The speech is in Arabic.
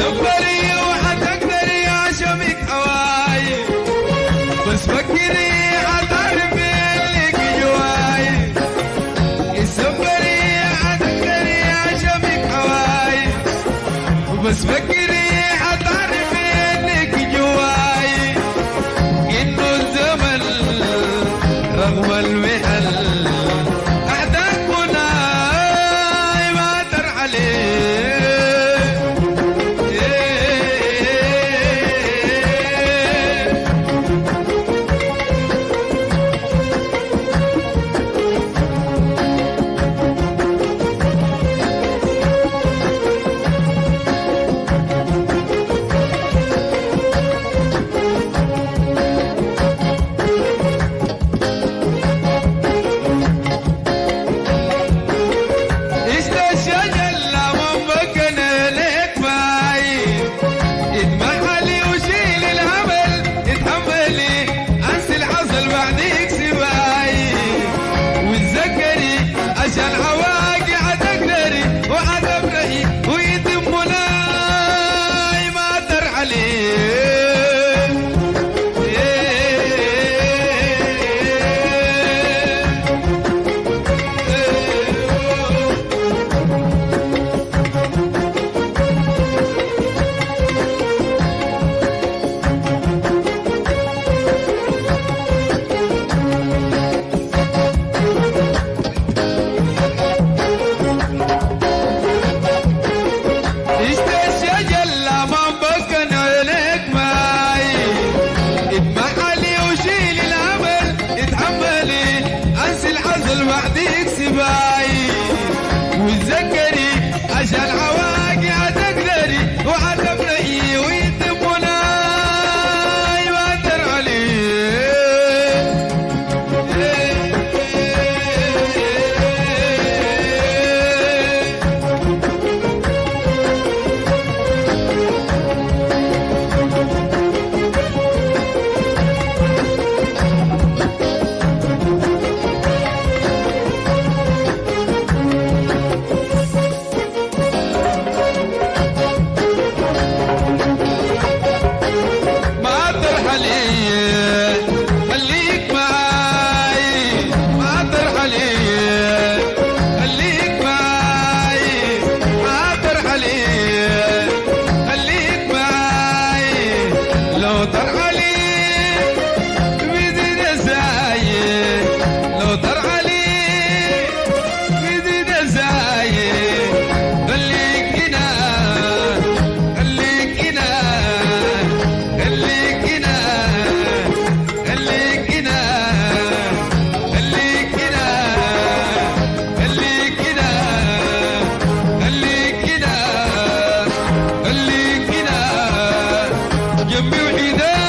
سكري وحتقدري عشمك هواي، بس فكري حتعرفي لك جواي. سكري حتقدري عشمك هواي، بس فكري حتعرفي لك جواي. إنه الزمن رغم المحن أحداثنا ما ترحلي. بعديك سباي وتذكري عشان عواقي هتقدري وهتبرئي ويتمونا ما ترعلي. جنبي وحيدة